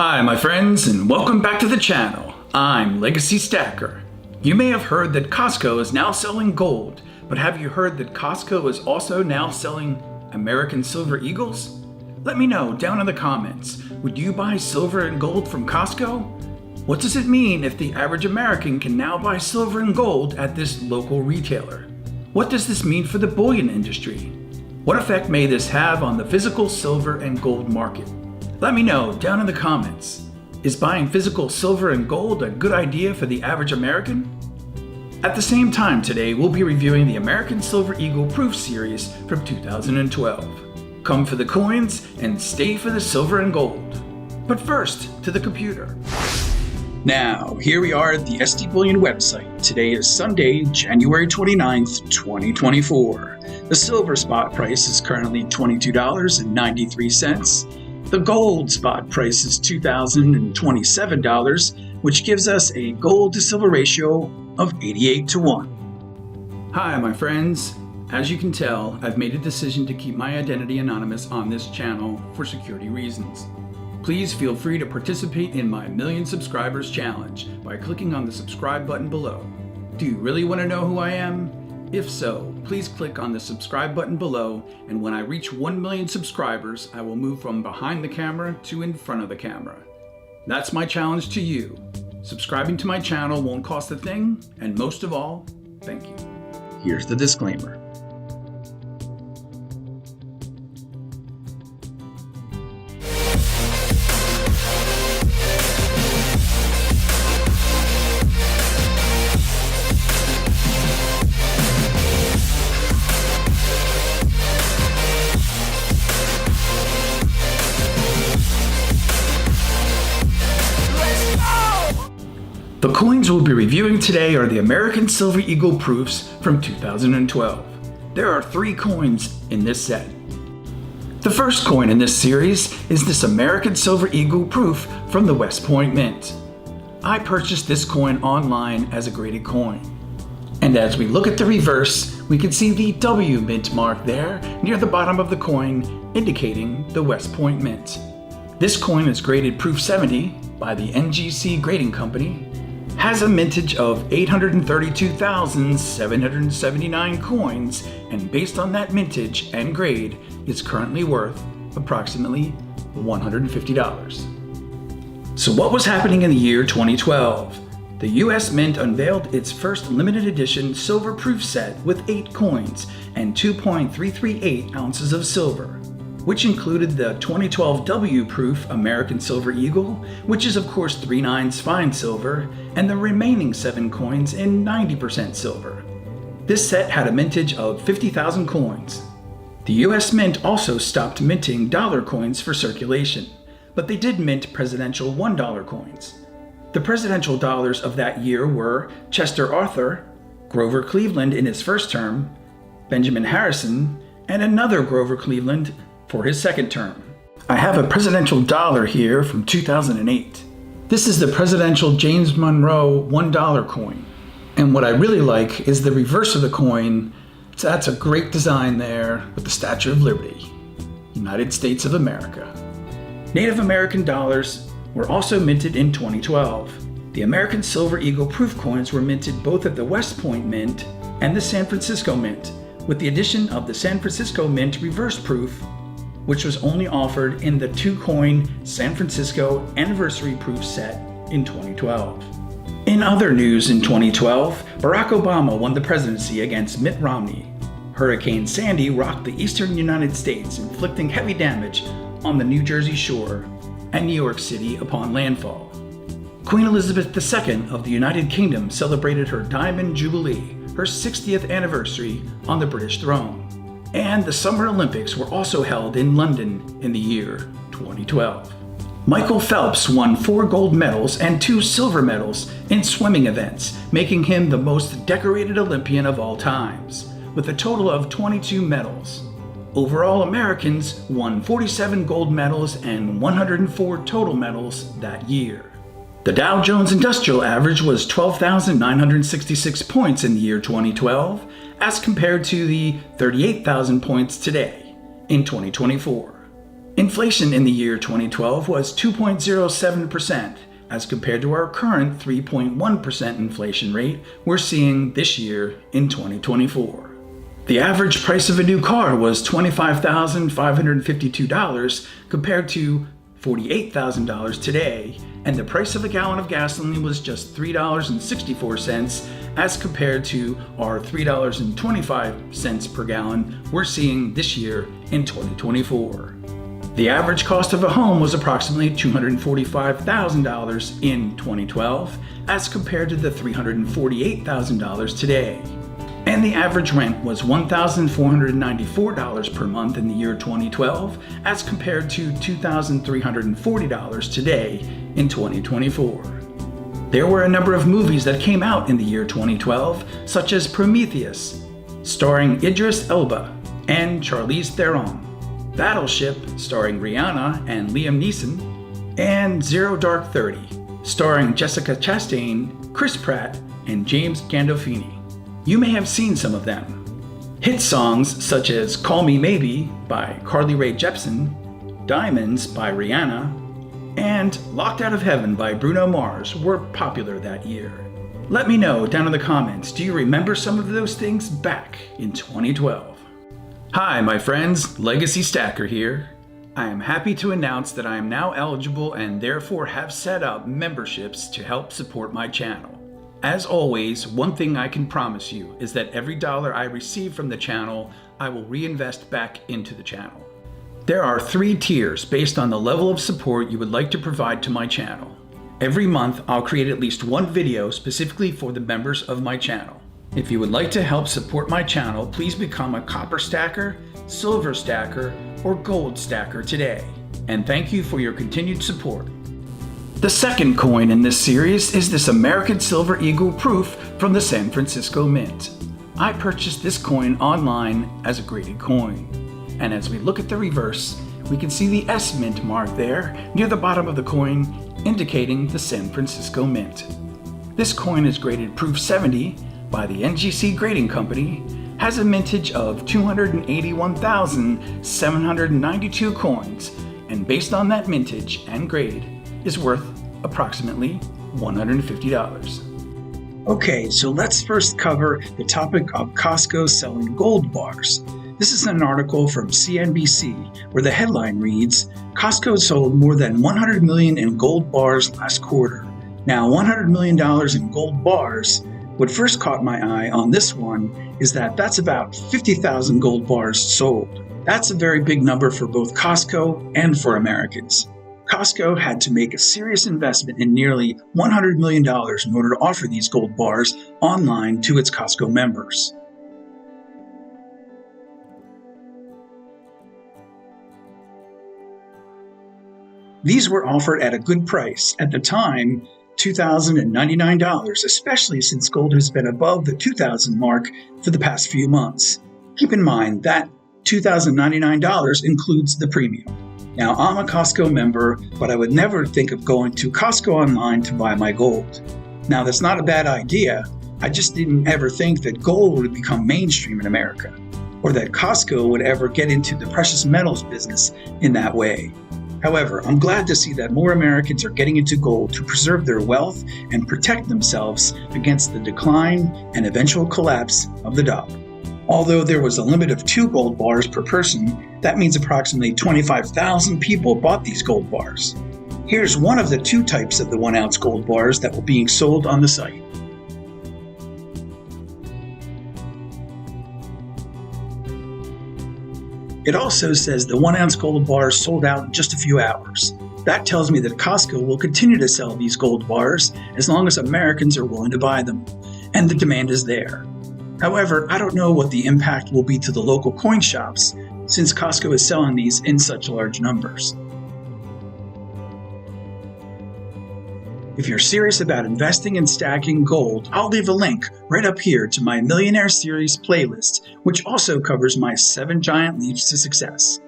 Hi my friends, and welcome back to the channel. I'm Legacy Stacker. You may have heard that Costco is now selling gold, but have you heard that Costco is also now selling American Silver Eagles? Let me know down in the comments. Would you buy silver and gold from Costco? What does it mean if the average American can now buy silver and gold at this local retailer? What does this mean for the bullion industry? What effect may this have on the physical silver and gold market? Let me know down in the comments. Is buying physical silver and gold a good idea for the average American? At the same time today, we'll be reviewing the American Silver Eagle Proof Series from 2012. Come for the coins and stay for the silver and gold. But first, to the computer. Now, here we are at the SD Bullion website. Today is Sunday, January 29th, 2024. The silver spot price is currently $22.93. The gold spot price is $2,027, which gives us a gold to silver ratio of 88:1. Hi, my friends. As you can tell, I've made a decision to keep my identity anonymous on this channel for security reasons. Please feel free to participate in my Million Subscribers Challenge by clicking on the subscribe button below. Do you really want to know who I am? If so, please click on the subscribe button below, and when I reach 1 million subscribers, I will move from behind the camera to in front of the camera. That's my challenge to you. Subscribing to my channel won't cost a thing, and most of all, thank you. Here's the disclaimer. The coins we'll be reviewing today are the American Silver Eagle Proofs from 2012. There are 3 coins in this set. The first coin in this series is this American Silver Eagle Proof from the West Point Mint. I purchased this coin online as a graded coin. And as we look at the reverse, we can see the W Mint mark there near the bottom of the coin, indicating the West Point Mint. This coin is graded Proof 70 by the NGC Grading Company, has a mintage of 832,779 coins, and based on that mintage and grade, is currently worth approximately $150. So what was happening in the year 2012? The US Mint unveiled its first limited edition silver proof set with 8 coins and 2.338 ounces of silver, which included the 2012 W Proof American Silver Eagle, which is of course 3/9 fine silver, and the remaining 7 coins in 90% silver. This set had a mintage of 50,000 coins. The US Mint also stopped minting dollar coins for circulation, but they did mint presidential $1 coins. The presidential dollars of that year were Chester Arthur, Grover Cleveland in his first term, Benjamin Harrison, and another Grover Cleveland for his second term. I have a presidential dollar here from 2008. This is the presidential James Monroe $1 coin. And what I really like is the reverse of the coin. That's a great design there with the Statue of Liberty, United States of America. Native American dollars were also minted in 2012. The American Silver Eagle Proof coins were minted both at the West Point Mint and the San Francisco Mint, with the addition of the San Francisco Mint Reverse Proof, which was only offered in the 2-coin San Francisco Anniversary Proof set in 2012. In other news in 2012, Barack Obama won the presidency against Mitt Romney. Hurricane Sandy rocked the eastern United States, inflicting heavy damage on the New Jersey shore and New York City upon landfall. Queen Elizabeth II of the United Kingdom celebrated her Diamond Jubilee, her 60th anniversary on the British throne. And the Summer Olympics were also held in London in the year 2012. Michael Phelps won 4 gold medals and 2 silver medals in swimming events, making him the most decorated Olympian of all times, with a total of 22 medals. Overall, Americans won 47 gold medals and 104 total medals that year. The Dow Jones Industrial Average was 12,966 points in the year 2012, as compared to the 38,000 points today in 2024. Inflation in the year 2012 was 2.07%, as compared to our current 3.1% inflation rate we're seeing this year in 2024. The average price of a new car was $25,552 compared to $48,000 today, and the price of a gallon of gasoline was just $3.64 as compared to our $3.25 per gallon we're seeing this year in 2024. The average cost of a home was approximately $245,000 in 2012 as compared to the $348,000 today. And the average rent was $1,494 per month in the year 2012 as compared to $2,340 today in 2024. There were a number of movies that came out in the year 2012, such as Prometheus, starring Idris Elba and Charlize Theron, Battleship, starring Rihanna and Liam Neeson, and Zero Dark 30, starring Jessica Chastain, Chris Pratt, and James Gandolfini. You may have seen some of them. Hit songs such as Call Me Maybe by Carly Rae Jepsen, Diamonds by Rihanna, and Locked Out of Heaven by Bruno Mars were popular that year. Let me know down in the comments, do you remember some of those things back in 2012? Hi, my friends, Legacy Stacker here. I am happy to announce that I am now eligible and therefore have set up memberships to help support my channel. As always, one thing I can promise you is that every dollar I receive from the channel, I will reinvest back into the channel. There are 3 tiers based on the level of support you would like to provide to my channel. Every month, I'll create at least one video specifically for the members of my channel. If you would like to help support my channel, please become a Copper Stacker, Silver Stacker, or Gold Stacker today. And thank you for your continued support. The second coin in this series is this American Silver Eagle proof from the San Francisco Mint. I purchased this coin online as a graded coin. And as we look at the reverse, we can see the S Mint mark there near the bottom of the coin, indicating the San Francisco Mint. This coin is graded proof 70 by the NGC Grading Company, has a mintage of 281,792 coins, and based on that mintage and grade, is worth approximately $150. Okay, so let's first cover the topic of Costco selling gold bars. This is an article from CNBC where the headline reads, Costco sold more than 100 million in gold bars last quarter. Now, $100 million in gold bars. What first caught my eye on this one is that that's about 50,000 gold bars sold. That's a very big number for both Costco and for Americans. Costco had to make a serious investment in nearly $100 million in order to offer these gold bars online to its Costco members. These were offered at a good price. At the time, $2,099, especially since gold has been above the $2,000 mark for the past few months. Keep in mind that $2,099 includes the premium. Now, I'm a Costco member, but I would never think of going to Costco online to buy my gold. Now, that's not a bad idea. I just didn't ever think that gold would become mainstream in America, or that Costco would ever get into the precious metals business in that way. However, I'm glad to see that more Americans are getting into gold to preserve their wealth and protect themselves against the decline and eventual collapse of the dollar. Although there was a limit of 2 gold bars per person, that means approximately 25,000 people bought these gold bars. Here's one of the 2 types of the 1-ounce gold bars that were being sold on the site. It also says the 1-ounce gold bars sold out in just a few hours. That tells me that Costco will continue to sell these gold bars as long as Americans are willing to buy them, and the demand is there. However, I don't know what the impact will be to the local coin shops since Costco is selling these in such large numbers. If you're serious about investing and stacking gold, I'll leave a link right up here to my Millionaire Series playlist, which also covers my 7 giant leaps to success.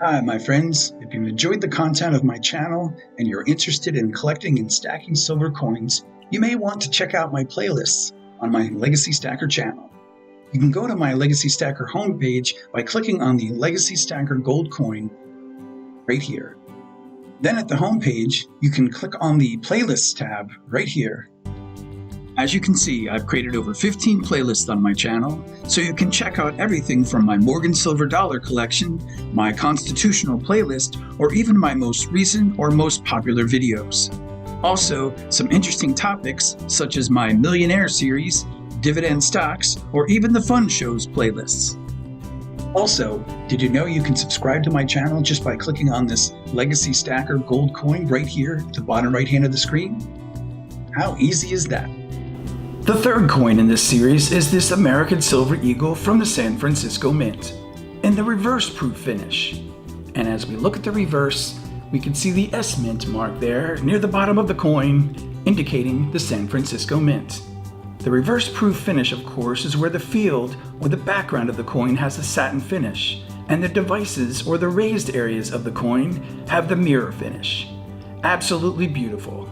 Hi, my friends. If you've enjoyed the content of my channel and you're interested in collecting and stacking silver coins, you may want to check out my playlists on my Legacy Stacker channel. You can go to my Legacy Stacker homepage by clicking on the Legacy Stacker gold coin right here. Then at the home page, you can click on the Playlists tab right here. As you can see, I've created over 15 playlists on my channel, so you can check out everything from my Morgan Silver Dollar collection, my Constitutional playlist, or even my most recent or most popular videos. Also, some interesting topics such as my Millionaire series, Dividend Stocks, or even the Fun Shows playlists. Also, did you know you can subscribe to my channel just by clicking on this Legacy Stacker gold coin right here at the bottom right hand of the screen? How easy is that? The third coin in this series is this American Silver Eagle from the San Francisco Mint, in the reverse proof finish. And as we look at the reverse, we can see the S Mint mark there near the bottom of the coin, indicating the San Francisco Mint. The reverse proof finish, of course, is where the field or the background of the coin has a satin finish, and the devices or the raised areas of the coin have the mirror finish. Absolutely beautiful.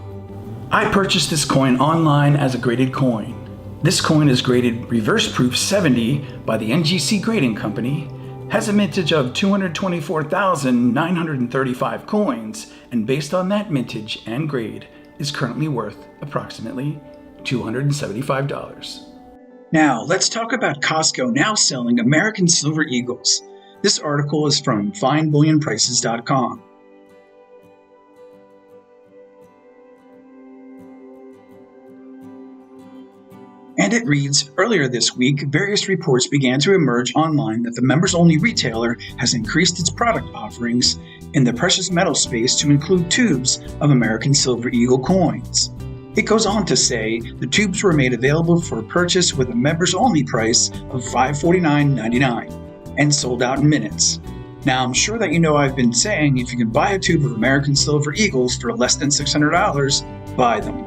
I purchased this coin online as a graded coin. This coin is graded reverse proof 70 by the NGC Grading Company, has a mintage of 224,935 coins, and based on that mintage and grade, is currently worth approximately $275. Now, let's talk about Costco now selling American Silver Eagles. This article is from FindBullionPrices.com. And it reads, earlier this week, various reports began to emerge online that the members-only retailer has increased its product offerings in the precious metal space to include tubes of American Silver Eagle coins. It goes on to say the tubes were made available for purchase with a members-only price of $549.99 and sold out in minutes. Now, I'm sure that you know I've been saying if you can buy a tube of American Silver Eagles for less than $600, buy them,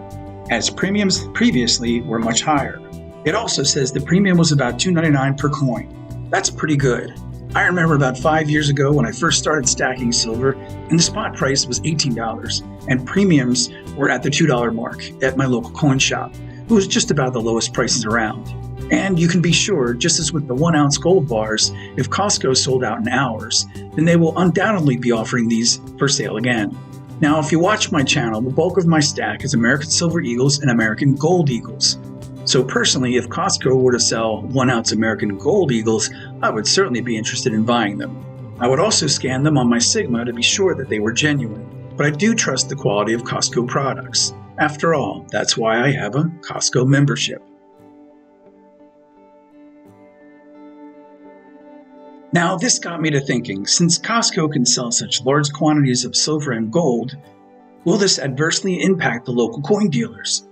as premiums previously were much higher. It also says the premium was about $2.99 per coin. That's pretty good. I remember about 5 years ago when I first started stacking silver, and the spot price was $18, and premiums were at the $2 mark at my local coin shop. It was just about the lowest prices around. And you can be sure, just as with the 1 ounce gold bars, if Costco sold out in hours, then they will undoubtedly be offering these for sale again. Now, if you watch my channel, the bulk of my stack is American Silver Eagles and American Gold Eagles. So personally, if Costco were to sell 1 ounce American Gold Eagles, I would certainly be interested in buying them. I would also scan them on my Sigma to be sure that they were genuine, but I do trust the quality of Costco products. After all, that's why I have a Costco membership. Now, this got me to thinking, since Costco can sell such large quantities of silver and gold, will this adversely impact the local coin dealers?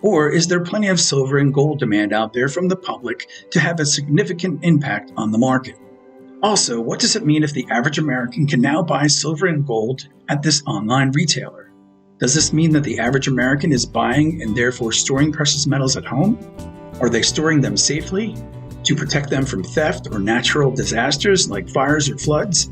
Or is there plenty of silver and gold demand out there from the public to have a significant impact on the market? Also, what does it mean if the average American can now buy silver and gold at this online retailer? Does this mean that the average American is buying and therefore storing precious metals at home? Are they storing them safely to protect them from theft or natural disasters like fires or floods?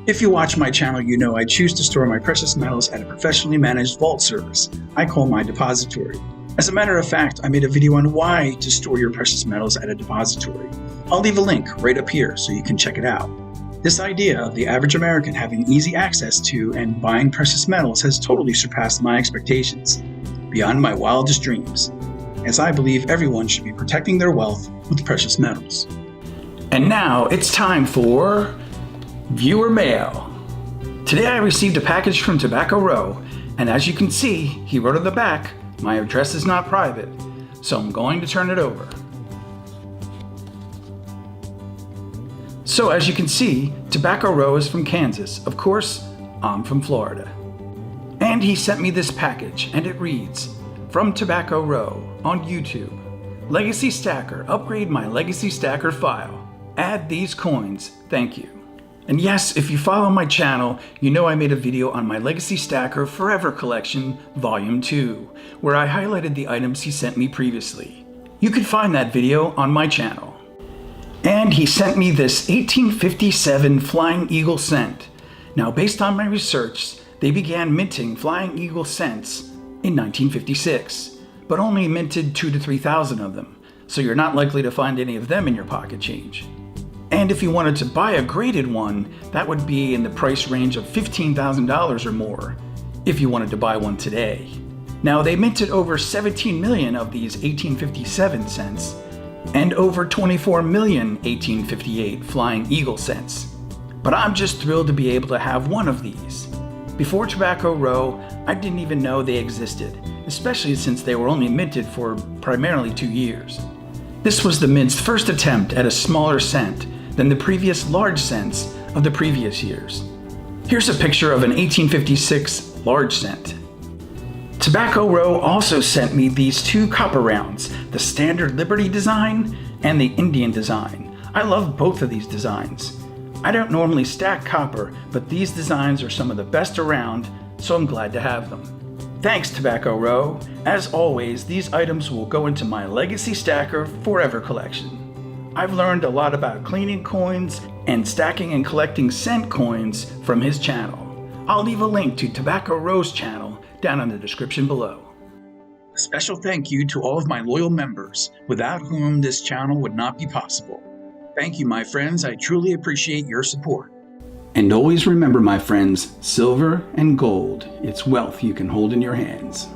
If you watch my channel, you know I choose to store my precious metals at a professionally managed vault service I call my depository. As a matter of fact, I made a video on why to store your precious metals at a depository. I'll leave a link right up here so you can check it out. This idea of the average American having easy access to and buying precious metals has totally surpassed my expectations, beyond my wildest dreams, as I believe everyone should be protecting their wealth with precious metals. And now it's time for viewer mail. Today I received a package from Tobacco Rowe, and as you can see, he wrote on the back, "My address is not private," so I'm going to turn it over. So as you can see, Tobacco Rowe is from Kansas. Of course, I'm from Florida. And he sent me this package, and it reads, "From Tobacco Rowe on YouTube. Legacy Stacker, upgrade my Legacy Stacker file. Add these coins, thank you." And yes, if you follow my channel, you know I made a video on my Legacy Stacker Forever Collection Volume 2, where I highlighted the items he sent me previously. You can find that video on my channel. And he sent me this 1857 Flying Eagle cent. Now, based on my research, they began minting Flying Eagle cents in 1956, but only minted 2,000 to 3,000 of them, so you're not likely to find any of them in your pocket change. And if you wanted to buy a graded one, that would be in the price range of $15,000 or more, if you wanted to buy one today. Now, they minted over 17 million of these 1857 cents, and over 24 million 1858 Flying Eagle cents. But I'm just thrilled to be able to have one of these. Before Tobacco Rowe, I didn't even know they existed, especially since they were only minted for primarily 2 years. This was the mint's first attempt at a smaller cent than the previous large cents of the previous years. Here's a picture of an 1856 large cent. Tobacco Rowe also sent me these 2 copper rounds, the standard Liberty design and the Indian design. I love both of these designs. I don't normally stack copper, but these designs are some of the best around, so I'm glad to have them. Thanks, Tobacco Rowe. As always, these items will go into my Legacy Stacker Forever collection. I've learned a lot about cleaning coins and stacking and collecting cent coins from his channel. I'll leave a link to Tobacco Rowe's channel down in the description below. A special thank you to all of my loyal members, without whom this channel would not be possible. Thank you, my friends. I truly appreciate your support. And always remember, my friends, silver and gold, it's wealth you can hold in your hands.